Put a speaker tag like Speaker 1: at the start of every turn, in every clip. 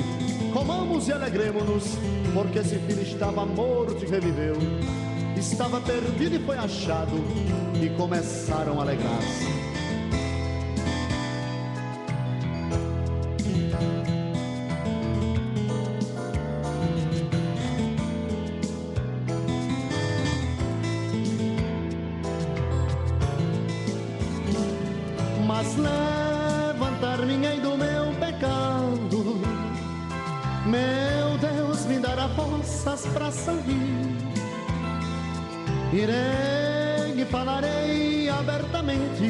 Speaker 1: disse: comamos e alegremo-nos, porque esse filho estava morto e reviveu, estava perdido e foi achado, e começaram a alegrar-se. Mas levantar-me-ei do meu pecado, meu Deus, me dará forças para sair. Irei e falarei abertamente,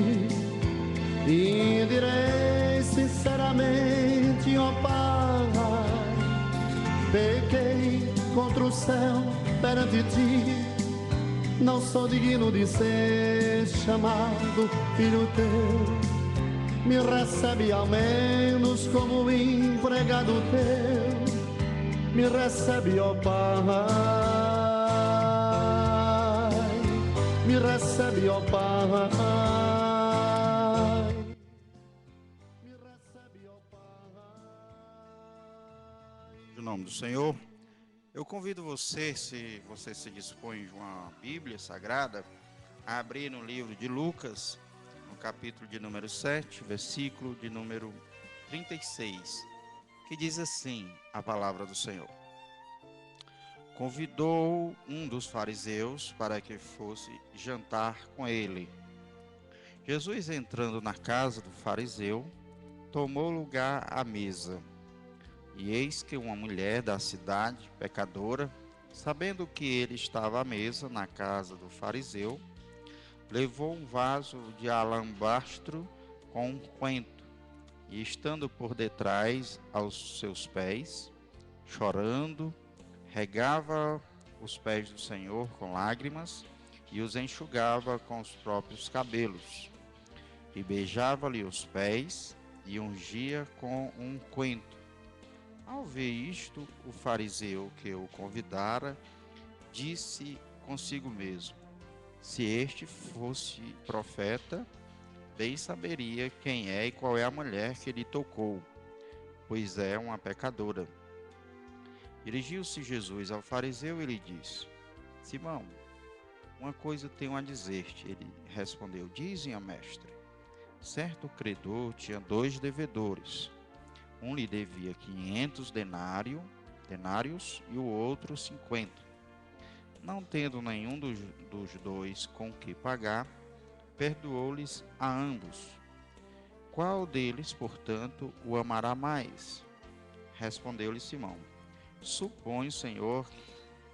Speaker 1: e direi sinceramente: ó Pai, pequei contra o céu perante ti, não sou digno de ser chamado filho teu. Me recebe ao menos como empregado teu, me recebe, ó Pai, me recebe, ó Pai, me recebe, ó Pai.
Speaker 2: Em nome do Senhor, eu convido você, se você se dispõe de uma Bíblia Sagrada, a abrir no livro de Lucas, no capítulo de número 7, versículo de número 36, que diz assim a palavra do Senhor. Convidou um dos fariseus para que fosse jantar com ele. Jesus, entrando na casa do fariseu, tomou lugar à mesa. E eis que uma mulher da cidade, pecadora, sabendo que ele estava à mesa na casa do fariseu, levou um vaso de alabastro com unguento, e estando por detrás aos seus pés, chorando, regava os pés do Senhor com lágrimas e os enxugava com os próprios cabelos, e beijava-lhe os pés e ungia com unguento. Ao ver isto, o fariseu que o convidara disse consigo mesmo: se este fosse profeta, bem saberia quem é e qual é a mulher que lhe tocou, pois é uma pecadora. Dirigiu-se Jesus ao fariseu e lhe disse: Simão, uma coisa tenho a dizer-te. Ele respondeu: dize, ó mestre. Certo credor tinha 2 devedores. Um lhe devia 500 denários e o outro 50. Não tendo nenhum dos dois com que pagar, perdoou-lhes a ambos. Qual deles, portanto, o amará mais? Respondeu-lhe Simão: Suponho, Senhor,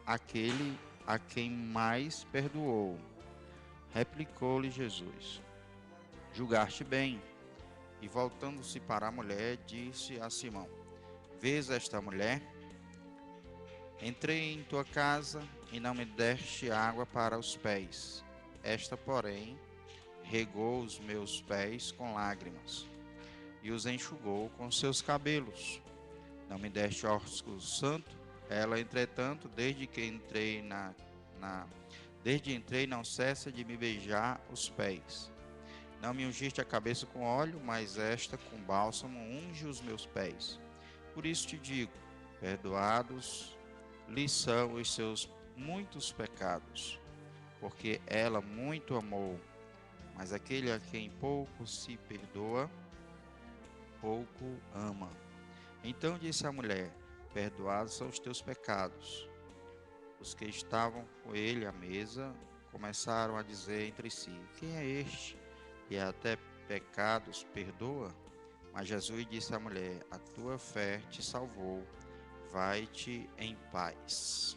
Speaker 2: aquele a quem mais perdoou. Replicou-lhe Jesus: Julgaste bem. E voltando-se para a mulher, disse a Simão: Vês esta mulher? Entrei em tua casa e não me deste água para os pés. Esta, porém, regou os meus pés com lágrimas e os enxugou com seus cabelos. Não me deste ósculo santo. Ela, entretanto, desde entrei, não cessa de me beijar os pés. Não me ungiste a cabeça com óleo, mas esta com bálsamo unge os meus pés. Por isso te digo, perdoados lhe são os seus muitos pecados, porque ela muito amou. Mas aquele a quem pouco se perdoa, pouco ama. Então disse a mulher: perdoados são os teus pecados. Os que estavam com ele à mesa começaram a dizer entre si: quem é este que até pecados perdoa? Mas Jesus disse à mulher: a tua fé te salvou, vai-te em paz.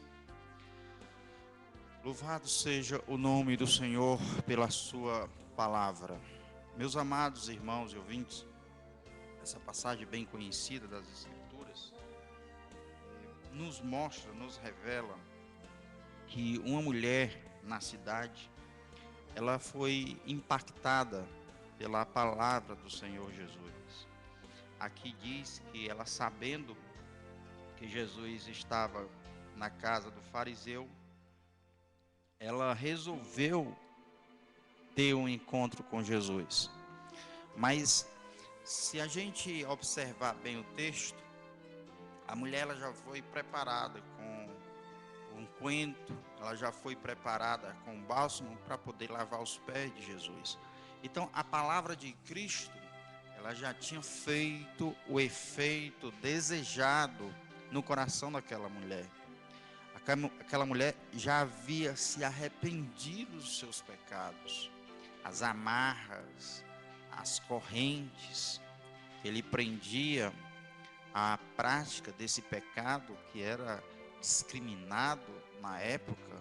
Speaker 2: Louvado seja o nome do Senhor pela sua palavra. Meus amados irmãos e ouvintes, essa passagem bem conhecida das Escrituras nos mostra, nos revela que uma mulher na cidade, ela foi impactada pela palavra do Senhor Jesus. Aqui diz que ela, sabendo que Jesus estava na casa do fariseu, ela resolveu ter um encontro com Jesus. Mas se a gente observar bem o texto, A mulher ela já foi preparada com um unguento, ela já foi preparada com bálsamo para poder lavar os pés de Jesus. Então, a palavra de Cristo, ela já tinha feito o efeito desejado no coração daquela mulher. Aquela mulher já havia se arrependido dos seus pecados. As amarras, as correntes que ele prendia à prática desse pecado que era discriminado na época,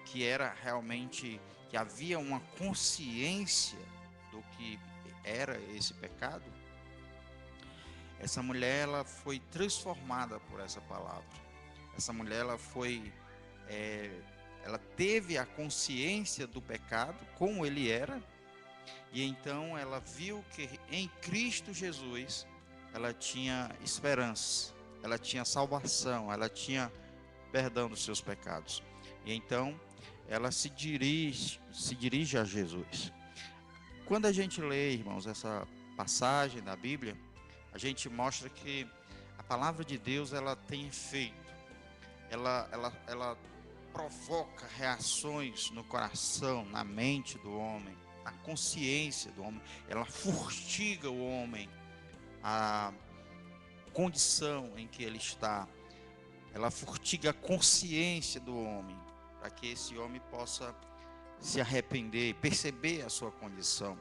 Speaker 2: que era realmente, que havia uma consciência do que era esse pecado. Essa mulher ela foi transformada por essa palavra. Essa mulher ela teve a consciência do pecado como ele era, e então ela viu que em Cristo Jesus ela tinha esperança, ela tinha salvação, ela tinha perdão dos seus pecados. E então ela se dirige a Jesus. Quando a gente lê, irmãos, essa passagem da Bíblia, a gente mostra que a palavra de Deus ela tem efeito. Ela provoca reações no coração, na mente do homem, na consciência do homem. Ela fustiga o homem, a condição em que ele está. Ela fustiga a consciência do homem, para que esse homem possa se arrepender, perceber a sua condição.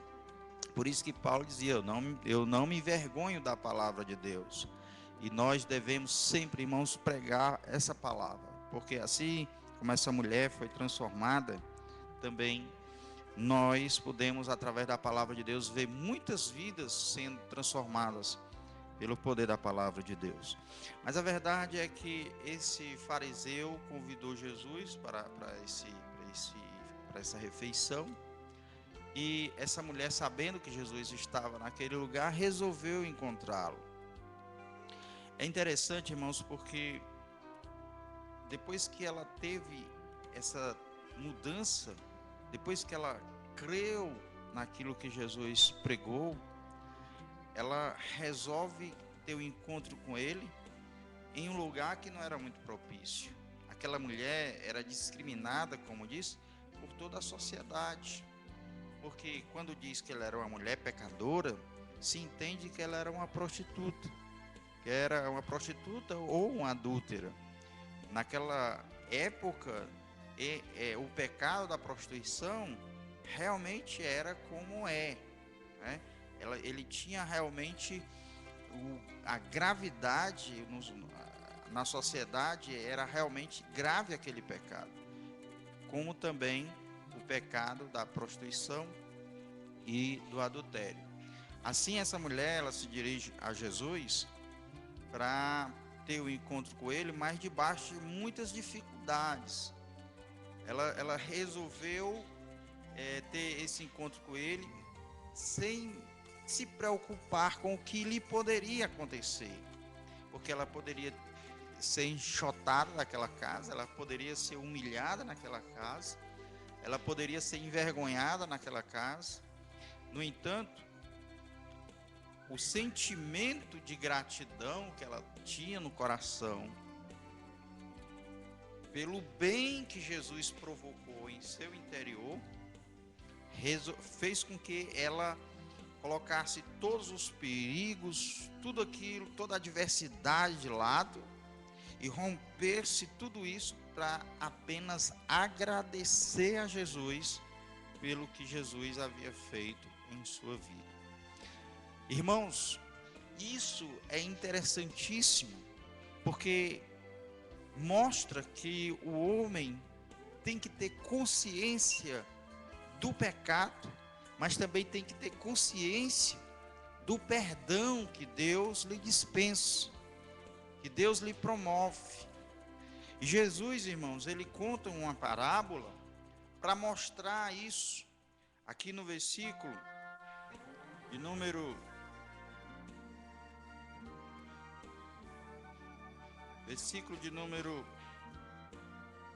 Speaker 2: Por isso que Paulo dizia: eu não me envergonho da palavra de Deus. E nós devemos sempre, irmãos, pregar essa palavra, porque assim como essa mulher foi transformada, também nós podemos, através da palavra de Deus, ver muitas vidas sendo transformadas pelo poder da palavra de Deus. Mas a verdade é que esse fariseu convidou Jesus para essa refeição, e essa mulher, sabendo que Jesus estava naquele lugar, resolveu encontrá-lo. É interessante, irmãos, porque depois que ela teve essa mudança, depois que ela creu naquilo que Jesus pregou, ela resolve ter um encontro com ele em um lugar que não era muito propício. Aquela mulher era discriminada, como disse, por toda a sociedade, porque quando diz que ela era uma mulher pecadora, se entende que ela era uma prostituta, que era uma prostituta ou uma adúltera. Naquela época, o pecado da prostituição realmente era como é, né? Ele tinha realmente a gravidade na sociedade, era realmente grave aquele pecado, como também o pecado da prostituição e do adultério. Assim, essa mulher ela se dirige a Jesus para ter o encontro com ele, mas debaixo de muitas dificuldades. Ela resolveu ter esse encontro com ele sem se preocupar com o que lhe poderia acontecer, porque ela poderia ser enxotada daquela casa, ela poderia ser humilhada naquela casa, ela poderia ser envergonhada naquela casa. No entanto, o sentimento de gratidão que ela tinha no coração pelo bem que Jesus provocou em seu interior, fez com que ela colocasse todos os perigos, tudo aquilo, toda a adversidade de lado, e rompesse tudo isso para apenas agradecer a Jesus pelo que Jesus havia feito em sua vida. Irmãos, isso é interessantíssimo, porque mostra que o homem tem que ter consciência do pecado, mas também tem que ter consciência do perdão que Deus lhe dispensa, que Deus lhe promove. E Jesus, irmãos, ele conta uma parábola para mostrar isso. Aqui no versículo de número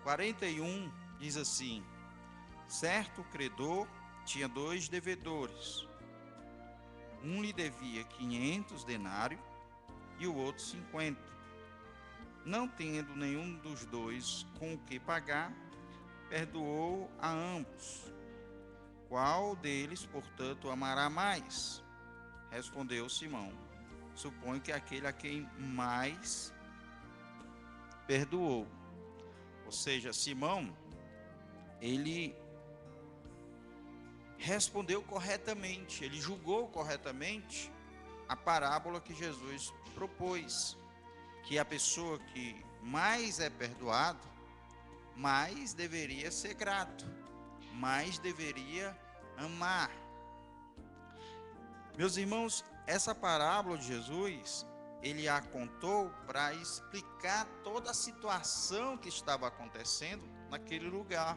Speaker 2: 41, diz assim: certo credor tinha 2 devedores. Um lhe devia 500 denários e o outro 50. Não tendo nenhum dos dois com o que pagar, perdoou a ambos. Qual deles, portanto, amará mais? Respondeu Simão: suponho que aquele a quem mais perdoou. Ou seja, Simão, ele respondeu corretamente, ele julgou corretamente a parábola que Jesus propôs, que a pessoa que mais é perdoado, mais deveria ser grato, mais deveria amar. Meus irmãos, essa parábola de Jesus, ele a contou para explicar toda a situação que estava acontecendo naquele lugar.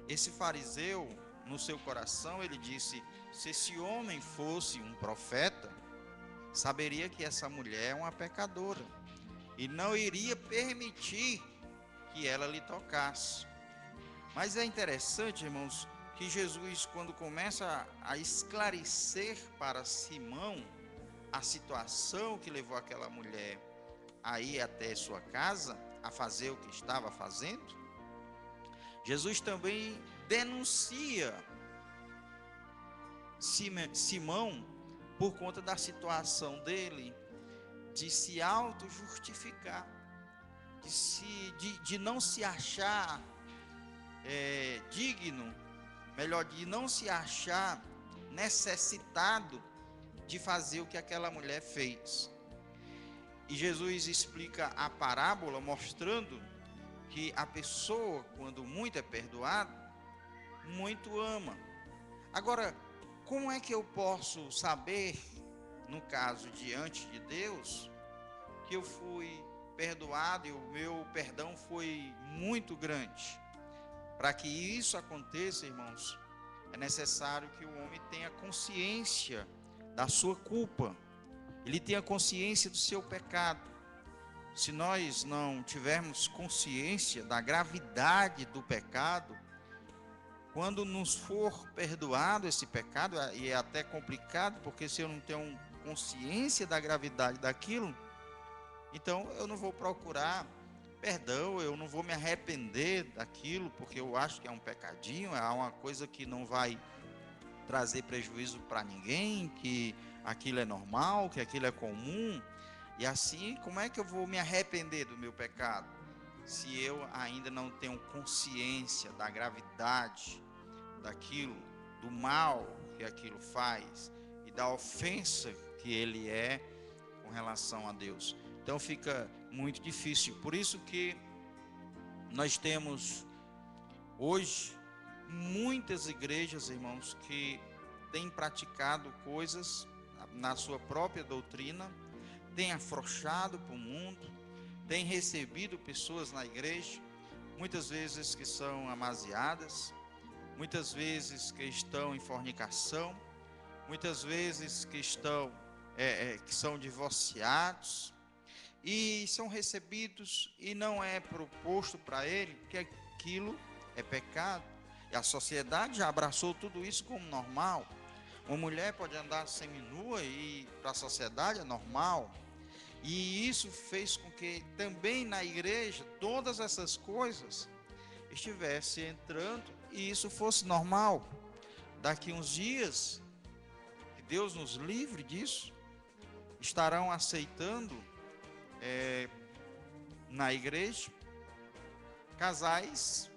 Speaker 2: Esse fariseu, no seu coração, ele disse: se esse homem fosse um profeta, saberia que essa mulher é uma pecadora e não iria permitir que ela lhe tocasse. Mas é interessante, irmãos, que Jesus, quando começa a esclarecer para Simão a situação que levou aquela mulher a ir até sua casa, a fazer o que estava fazendo, Jesus também denuncia Simão por conta da situação dele de se auto-justificar, de não se achar digno, melhor, de não se achar necessitado de fazer o que aquela mulher fez. E Jesus explica a parábola mostrando que a pessoa, quando muito é perdoada, muito ama. Agora, como é que eu posso saber, no caso diante de Deus, que eu fui perdoado e o meu perdão foi muito grande? Para que isso aconteça, irmãos, é necessário que o homem tenha consciência da sua culpa, ele tenha consciência do seu pecado. Se nós não tivermos consciência da gravidade do pecado, quando nos for perdoado esse pecado, e é até complicado, porque se eu não tenho consciência da gravidade daquilo, então eu não vou procurar perdão, eu não vou me arrepender daquilo, porque eu acho que é um pecadinho, é uma coisa que não vai trazer prejuízo para ninguém, que aquilo é normal, que aquilo é comum. E assim, como é que eu vou me arrepender do meu pecado, se eu ainda não tenho consciência da gravidade daquilo, do mal que aquilo faz e da ofensa que ele é com relação a Deus? Então fica muito difícil. Por isso que nós temos hoje muitas igrejas, irmãos, que têm praticado coisas na sua própria doutrina, têm afrouxado para o mundo, têm recebido pessoas na igreja, muitas vezes que são amaziadas, muitas vezes que estão em fornicação, muitas vezes que estão que são divorciados, e são recebidos e não é proposto para ele que aquilo é pecado. E a sociedade já abraçou tudo isso como normal. Uma mulher pode andar seminua e para a sociedade é normal. E isso fez com que também na igreja todas essas coisas estivessem entrando e isso fosse normal. Daqui uns dias, que Deus nos livre disso, estarão aceitando na igreja casais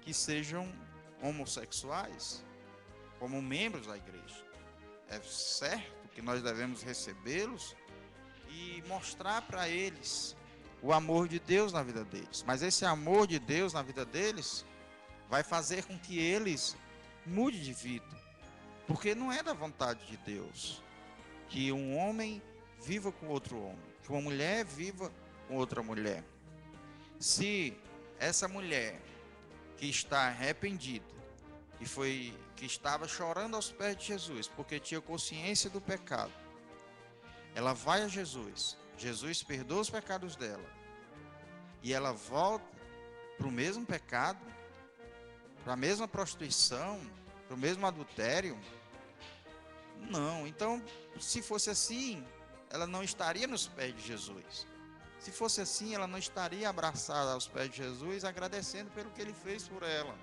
Speaker 2: que sejam homossexuais como membros da igreja. É certo que nós devemos recebê-los e mostrar para eles o amor de Deus na vida deles, mas esse amor de Deus na vida deles vai fazer com que eles mudem de vida, porque não é da vontade de Deus que um homem viva com outro homem, que uma mulher viva com outra mulher. Se essa mulher que está arrependida, que estava chorando aos pés de Jesus, porque tinha consciência do pecado, ela vai a Jesus, Jesus perdoa os pecados dela, e ela volta para o mesmo pecado, para a mesma prostituição, para o mesmo adultério, não. Então, se fosse assim, ela não estaria nos pés de Jesus. Se fosse assim, ela não estaria abraçada aos pés de Jesus, agradecendo pelo que ele fez por ela.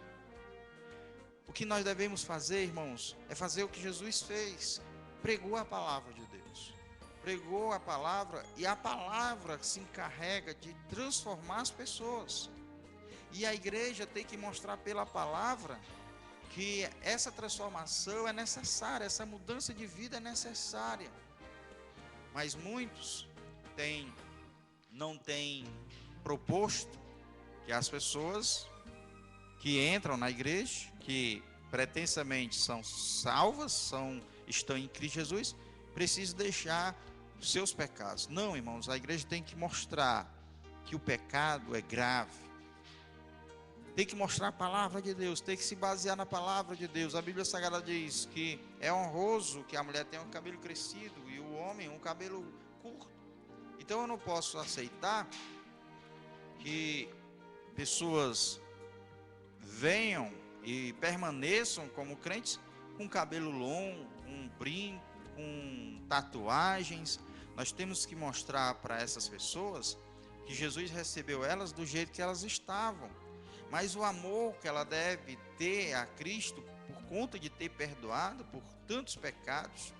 Speaker 2: O que nós devemos fazer, irmãos, é fazer o que Jesus fez. Pregou a palavra de Deus. Pregou a palavra, e a palavra se encarrega de transformar as pessoas. E a igreja tem que mostrar pela palavra que essa transformação é necessária, essa mudança de vida é necessária. Mas muitos não têm proposto que as pessoas que entram na igreja, que pretensamente são salvas, estão em Cristo Jesus, precisam deixar os seus pecados. Não, irmãos, a igreja tem que mostrar que o pecado é grave. Tem que mostrar a palavra de Deus, tem que se basear na palavra de Deus. A Bíblia Sagrada diz que é honroso que a mulher tenha um cabelo crescido e o homem um cabelo curto. Então eu não posso aceitar que pessoas venham e permaneçam como crentes com cabelo longo, com brinco, com tatuagens. Nós temos que mostrar para essas pessoas que Jesus recebeu elas do jeito que elas estavam. Mas o amor que ela deve ter a Cristo, por conta de ter perdoado por tantos pecados,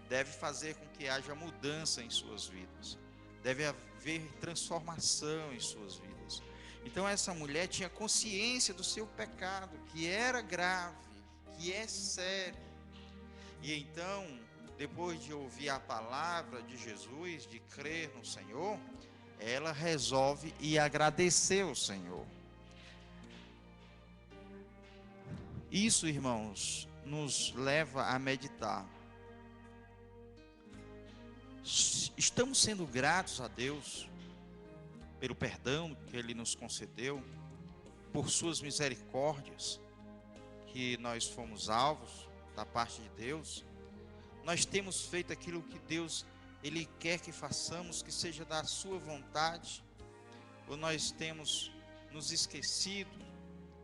Speaker 2: deve fazer com que haja mudança em suas vidas. Deve haver transformação em suas vidas. Então essa mulher tinha consciência do seu pecado, que era grave, que é sério. E então, depois de ouvir a palavra de Jesus, de crer no Senhor, ela resolve ir agradecer ao Senhor. Isso, irmãos, nos leva a meditar. Estamos sendo gratos a Deus pelo perdão que Ele nos concedeu, por suas misericórdias, que nós fomos alvos da parte de Deus. Nós temos feito aquilo que Deus, Ele quer que façamos, que seja da sua vontade, ou nós temos nos esquecido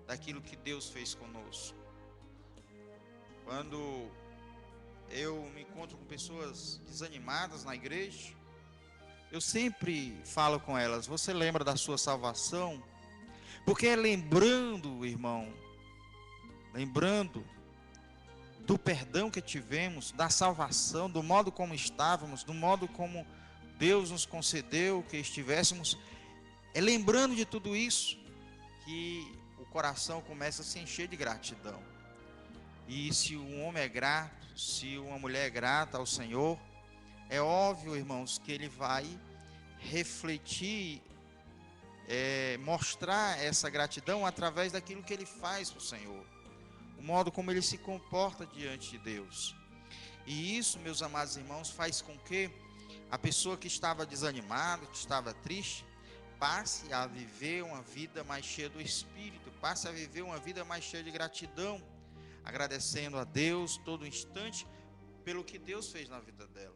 Speaker 2: daquilo que Deus fez conosco. Quando eu me encontro com pessoas desanimadas na igreja, eu sempre falo com elas: você lembra da sua salvação? Porque é lembrando, irmão, lembrando do perdão que tivemos, da salvação, do modo como estávamos, do modo como Deus nos concedeu que estivéssemos, é lembrando de tudo isso que o coração começa a se encher de gratidão. E se um homem é grato, se uma mulher é grata ao Senhor, é óbvio, irmãos, que ele vai refletir, mostrar essa gratidão através daquilo que ele faz para o Senhor, o modo como ele se comporta diante de Deus. E isso, meus amados irmãos, faz com que a pessoa que estava desanimada, que estava triste, passe a viver uma vida mais cheia do Espírito, passe a viver uma vida mais cheia de gratidão, agradecendo a Deus todo instante pelo que Deus fez na vida dela.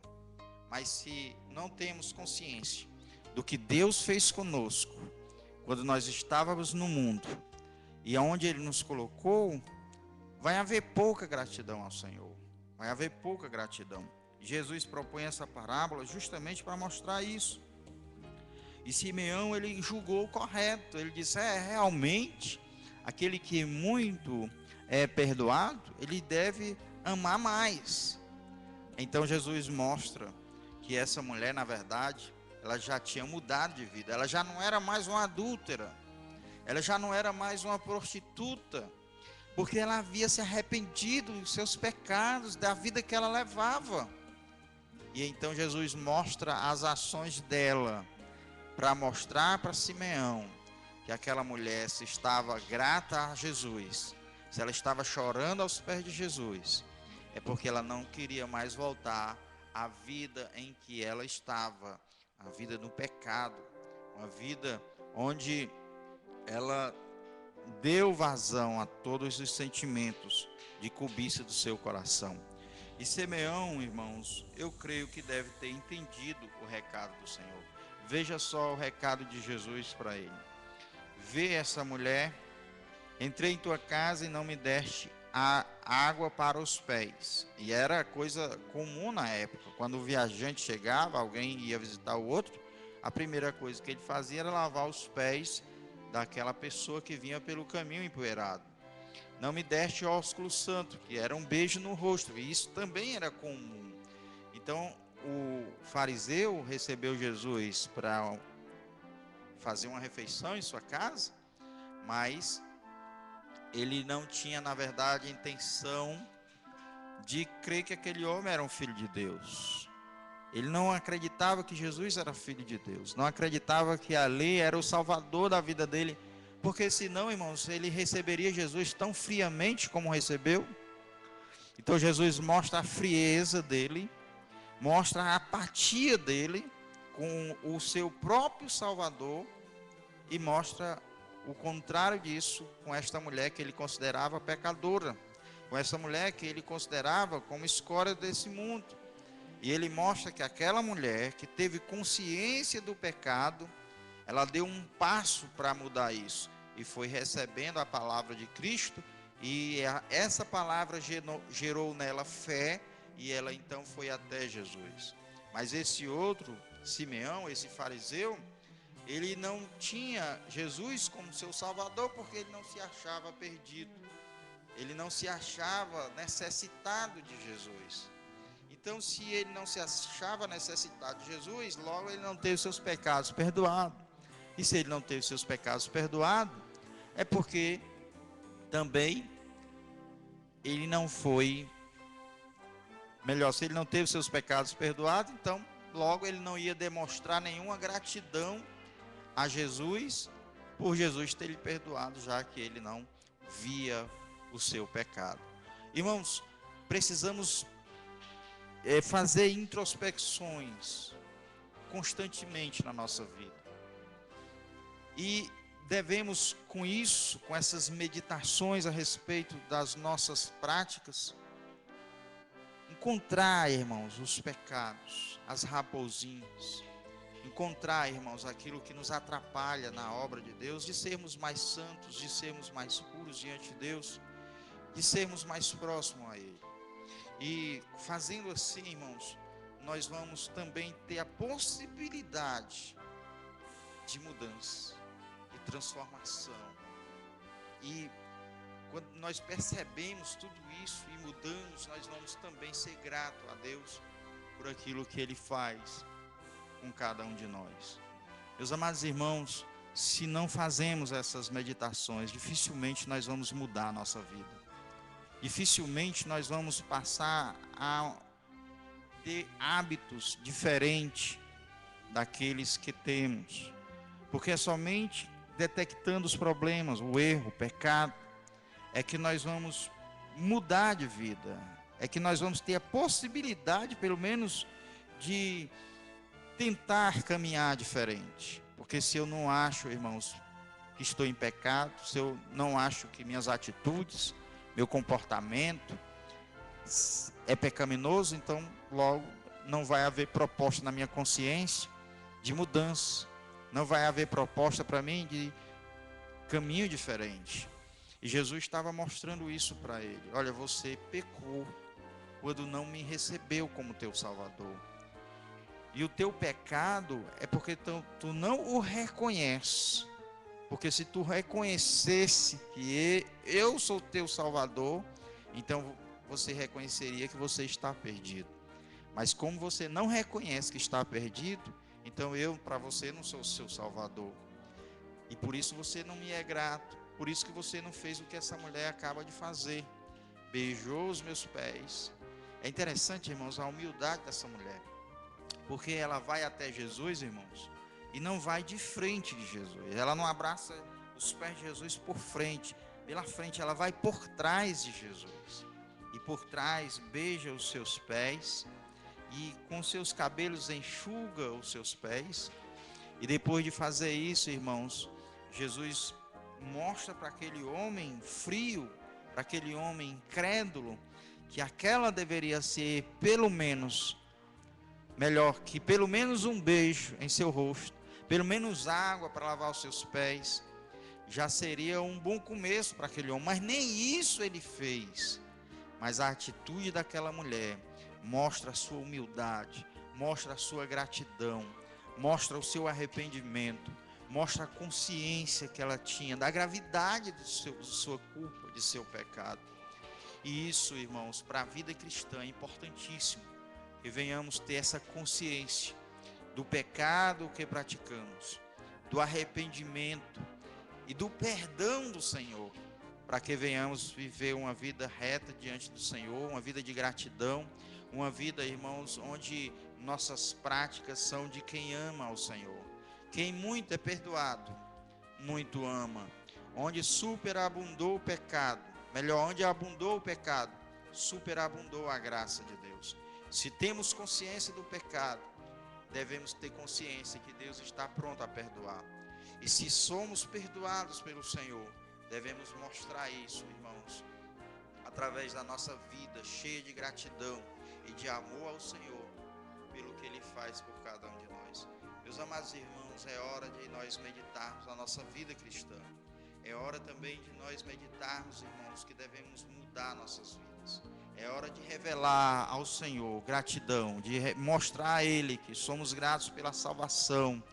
Speaker 2: Mas se não temos consciência do que Deus fez conosco quando nós estávamos no mundo e aonde Ele nos colocou, vai haver pouca gratidão ao Senhor, vai haver pouca gratidão. Jesus propõe essa parábola justamente para mostrar isso. E Simeão, ele julgou correto, ele disse: realmente, aquele que muito é perdoado, ele deve amar mais. Então Jesus mostra que essa mulher, na verdade, ela já tinha mudado de vida, ela já não era mais uma adúltera, ela já não era mais uma prostituta, porque ela havia se arrependido dos seus pecados, da vida que ela levava. E então Jesus mostra as ações dela, para mostrar para Simeão que aquela mulher, se estava grata a Jesus, se ela estava chorando aos pés de Jesus, é porque ela não queria mais voltar à vida em que ela estava, a vida no pecado, uma vida onde ela deu vazão a todos os sentimentos de cobiça do seu coração. E Simeão, irmãos, eu creio que deve ter entendido o recado do Senhor. Veja só o recado de Jesus para ele: vê essa mulher, entrei em tua casa e não me deste a água para os pés. E era coisa comum na época. Quando o viajante chegava, alguém ia visitar o outro, a primeira coisa que ele fazia era lavar os pés daquela pessoa que vinha pelo caminho empoeirado. Não me deste ósculo santo, que era um beijo no rosto, e isso também era comum. Então, o fariseu recebeu Jesus para fazer uma refeição em sua casa, mas ele não tinha, na verdade, a intenção de crer que aquele homem era um filho de Deus. Ele não acreditava que Jesus era filho de Deus, não acreditava que ali era o salvador da vida dele, porque senão, irmãos, ele receberia Jesus tão friamente como recebeu. Então Jesus mostra a frieza dele, mostra a apatia dele com o seu próprio Salvador, e mostra o contrário disso com esta mulher que ele considerava pecadora, com essa mulher que ele considerava como escória desse mundo. E ele mostra que aquela mulher que teve consciência do pecado, ela deu um passo para mudar isso, e foi recebendo a palavra de Cristo, e essa palavra gerou nela fé, e ela então foi até Jesus. Mas esse outro, Simeão, esse fariseu, ele não tinha Jesus como seu salvador, porque ele não se achava perdido, ele não se achava necessitado de Jesus. Então, se ele não se achava necessitado de Jesus, logo ele não teve seus pecados perdoados. E se ele não teve seus pecados perdoados, é porque também ele não foi, melhor, se ele não teve seus pecados perdoados, então logo ele não ia demonstrar nenhuma gratidão a Jesus, por Jesus ter lhe perdoado, já que ele não via o seu pecado. Irmãos, precisamos fazer introspecções constantemente na nossa vida, e devemos com isso, com essas meditações a respeito das nossas práticas, encontrar, irmãos, os pecados, as raposinhas, encontrar, irmãos, aquilo que nos atrapalha na obra de Deus, de sermos mais santos, de sermos mais puros diante de Deus, de sermos mais próximos a Ele. E fazendo assim, irmãos, nós vamos também ter a possibilidade de mudança, de transformação. E quando nós percebemos tudo isso e mudamos, nós vamos também ser gratos a Deus por aquilo que Ele faz com cada um de nós. Meus amados irmãos, se não fazemos essas meditações, dificilmente nós vamos mudar a nossa vida. Dificilmente nós vamos passar a ter hábitos diferentes daqueles que temos. Porque é somente detectando os problemas, o erro, o pecado, é que nós vamos mudar de vida. É que nós vamos ter a possibilidade, pelo menos, de tentar caminhar diferente. Porque se eu não acho, irmãos, que estou em pecado, se eu não acho que minhas atitudes, meu comportamento é pecaminoso, então logo não vai haver proposta na minha consciência de mudança, não vai haver proposta para mim de caminho diferente. E Jesus estava mostrando isso para ele: olha, você pecou quando não me recebeu como teu Salvador, e o teu pecado é porque tu não o reconhece. Porque se tu reconhecesse que eu sou teu Salvador, então você reconheceria que você está perdido. Mas como você não reconhece que está perdido, então eu para você não sou o seu Salvador. E por isso você não me é grato. Por isso que você não fez o que essa mulher acaba de fazer. Beijou os meus pés. É interessante, irmãos, a humildade dessa mulher. Porque ela vai até Jesus, irmãos, e não vai de frente de Jesus. Ela não abraça os pés de Jesus por frente, pela frente, ela vai por trás de Jesus. E por trás beija os seus pés, e com seus cabelos enxuga os seus pés. E depois de fazer isso, irmãos, Jesus mostra para aquele homem frio, para aquele homem incrédulo, que aquela deveria ser pelo menos, melhor que pelo menos um beijo em seu rosto, pelo menos água para lavar os seus pés. já seria um bom começo para aquele homem, mas nem isso ele fez. Mas a atitude daquela mulher mostra a sua humildade, mostra a sua gratidão, mostra o seu arrependimento, mostra a consciência que ela tinha da gravidade de sua culpa, de seu pecado. E isso, irmãos, para a vida cristã é importantíssimo, que venhamos ter essa consciência do pecado que praticamos, do arrependimento e do perdão do Senhor, para que venhamos viver uma vida reta diante do Senhor, uma vida de gratidão, uma vida, irmãos, onde nossas práticas são de quem ama ao Senhor. Quem muito é perdoado, muito ama. Onde superabundou o pecado, melhor, onde abundou o pecado, superabundou a graça de Deus. Se temos consciência do pecado, devemos ter consciência que Deus está pronto a perdoar. E se somos perdoados pelo Senhor, devemos mostrar isso, irmãos, através da nossa vida cheia de gratidão e de amor ao Senhor, pelo que Ele faz por cada um de nós. Meus amados irmãos, é hora de nós meditarmos na nossa vida cristã. É hora também de nós meditarmos, irmãos, que devemos mudar nossas vidas. É hora de revelar ao Senhor gratidão, de mostrar a Ele que somos gratos pela salvação,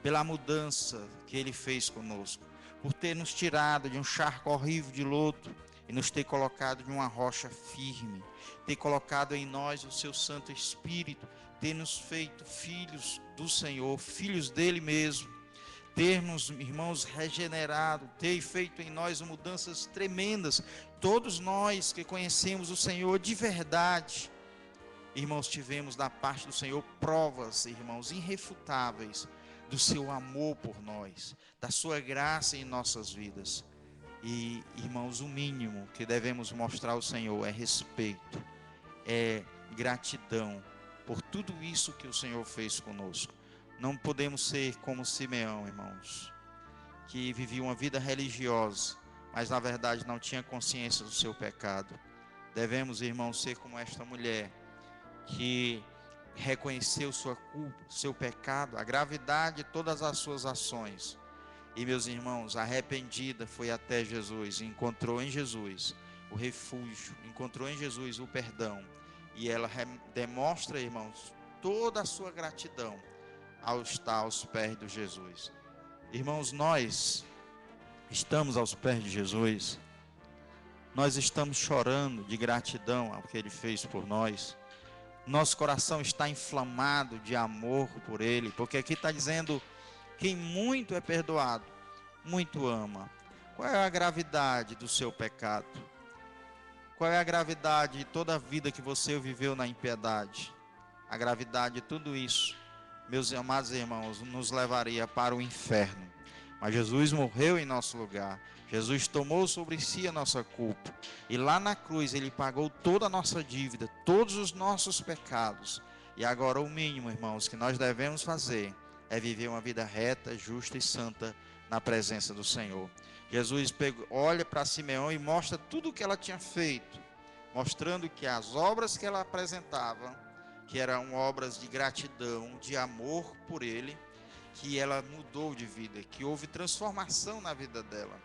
Speaker 2: pela mudança que Ele fez conosco, por ter nos tirado de um charco horrível de lodo e nos ter colocado de uma rocha firme, ter colocado em nós o seu Santo Espírito, ter nos feito filhos do Senhor, filhos dele mesmo, ter nos, irmãos, regenerado, ter feito em nós mudanças tremendas. Todos nós que conhecemos o Senhor de verdade, irmãos, tivemos da parte do Senhor provas, irmãos, irrefutáveis do seu amor por nós, da sua graça em nossas vidas. E, irmãos, o mínimo que devemos mostrar ao Senhor é respeito, é gratidão por tudo isso que o Senhor fez conosco. Não podemos ser como Simeão, irmãos, que vivia uma vida religiosa, mas na verdade não tinha consciência do seu pecado. Devemos, irmãos, ser como esta mulher, que reconheceu sua culpa, seu pecado, a gravidade de todas as suas ações. E, meus irmãos, arrependida, foi até Jesus, encontrou em Jesus o refúgio, encontrou em Jesus o perdão. E ela demonstra, irmãos, toda a sua gratidão ao estar aos pés de Jesus. Irmãos, nós estamos aos pés de Jesus, nós estamos chorando de gratidão ao que Ele fez por nós. Nosso coração está inflamado de amor por Ele, porque aqui está dizendo: quem muito é perdoado, muito ama. Qual é a gravidade do seu pecado? Qual é a gravidade de toda a vida que você viveu na impiedade? A gravidade de tudo isso, meus amados irmãos, nos levaria para o inferno. Mas Jesus morreu em nosso lugar. Jesus tomou sobre si a nossa culpa. E lá na cruz Ele pagou toda a nossa dívida, todos os nossos pecados. E agora o mínimo, irmãos, que nós devemos fazer é viver uma vida reta, justa e santa na presença do Senhor. Jesus olha para Simeão e mostra tudo o que ela tinha feito, mostrando que as obras que ela apresentava, que eram obras de gratidão, de amor por Ele, que ela mudou de vida, que houve transformação na vida dela.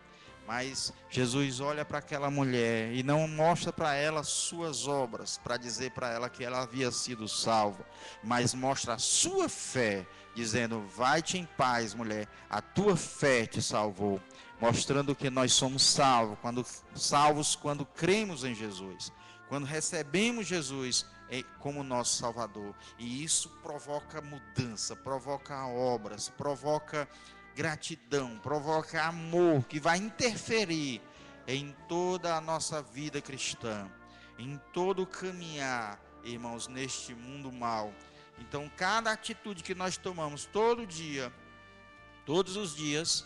Speaker 2: Mas Jesus olha para aquela mulher e não mostra para ela suas obras, para dizer para ela que ela havia sido salva, mas mostra a sua fé, dizendo: vai-te em paz, mulher, a tua fé te salvou. Mostrando que nós somos salvos quando cremos em Jesus, quando recebemos Jesus como nosso Salvador. E isso provoca mudança, provoca obras, provoca gratidão, provoca amor, que vai interferir em toda a nossa vida cristã, em todo o caminhar, irmãos, neste mundo mal. Então, cada atitude que nós tomamos todo dia, todos os dias,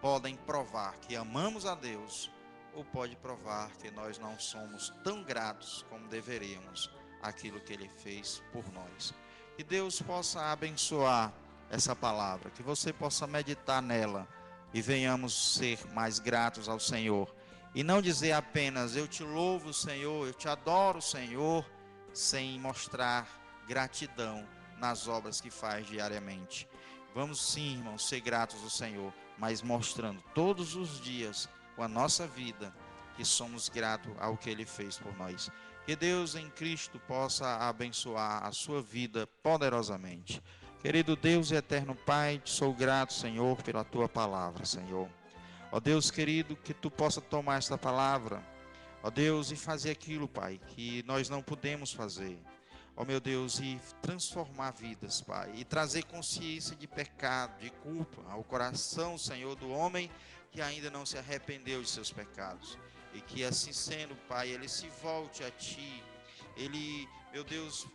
Speaker 2: podem provar que amamos a Deus, ou pode provar que nós não somos tão gratos como deveríamos àquilo que Ele fez por nós. Que Deus possa abençoar essa palavra, que você possa meditar nela e venhamos ser mais gratos ao Senhor. E não dizer apenas: eu te louvo, Senhor, eu te adoro, Senhor, sem mostrar gratidão nas obras que faz diariamente. Vamos sim, irmãos, ser gratos ao Senhor, mas mostrando todos os dias com a nossa vida que somos gratos ao que Ele fez por nós. Que Deus em Cristo possa abençoar a sua vida poderosamente. Querido Deus e eterno Pai, te sou grato, Senhor, pela tua palavra, Senhor. Ó Deus querido, que tu possa tomar esta palavra, ó Deus, e fazer aquilo, Pai, que nós não podemos fazer. Ó meu Deus, e transformar vidas, Pai, e trazer consciência de pecado, de culpa ao coração, Senhor, do homem que ainda não se arrependeu de seus pecados. E que assim sendo, Pai, ele se volte a Ti, ele, meu Deus,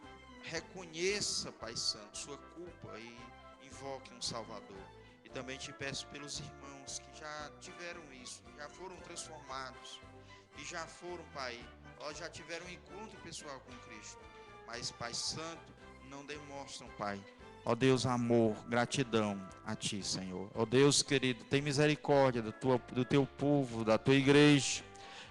Speaker 2: reconheça, Pai Santo, sua culpa e invoque um Salvador. E também te peço pelos irmãos que já tiveram isso, já foram transformados, e já foram, Pai, já tiveram um encontro pessoal com Cristo, mas, Pai Santo, não demonstram, Pai, ó Deus, amor, gratidão a Ti, Senhor. Ó Deus querido, tem misericórdia do Teu povo, da Tua igreja,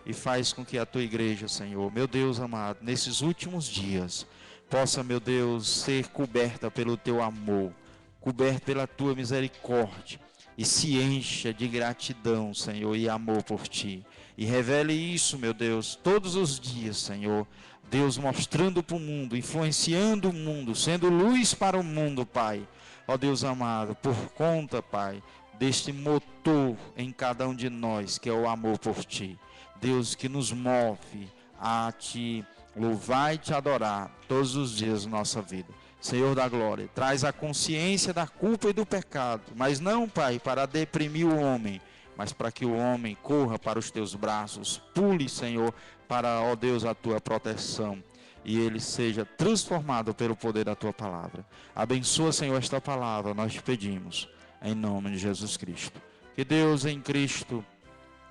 Speaker 2: e faz com que a Tua igreja, Senhor, meu Deus amado, nesses últimos dias, possa, meu Deus, ser coberta pelo Teu amor, coberta pela Tua misericórdia, e se encha de gratidão, Senhor, e amor por Ti. E revele isso, meu Deus, todos os dias, Senhor. Deus, mostrando para o mundo, influenciando o mundo, sendo luz para o mundo, Pai. Ó Deus amado, por conta, Pai, deste motor em cada um de nós, que é o amor por Ti. Deus, que nos move a Te louvar e Te adorar todos os dias da nossa vida. Senhor da glória, traz a consciência da culpa e do pecado, mas não, Pai, para deprimir o homem, mas para que o homem corra para os Teus braços, pule, Senhor, para, ó Deus, a Tua proteção, e ele seja transformado pelo poder da Tua palavra. Abençoa, Senhor, esta palavra, nós te pedimos, em nome de Jesus Cristo. Que Deus em Cristo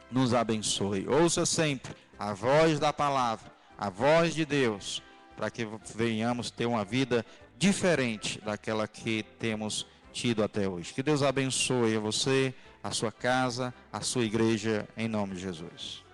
Speaker 2: nos abençoe. Ouça sempre a voz da palavra, a voz de Deus, para que venhamos ter uma vida diferente daquela que temos tido até hoje. Que Deus abençoe a você, a sua casa, a sua igreja, em nome de Jesus.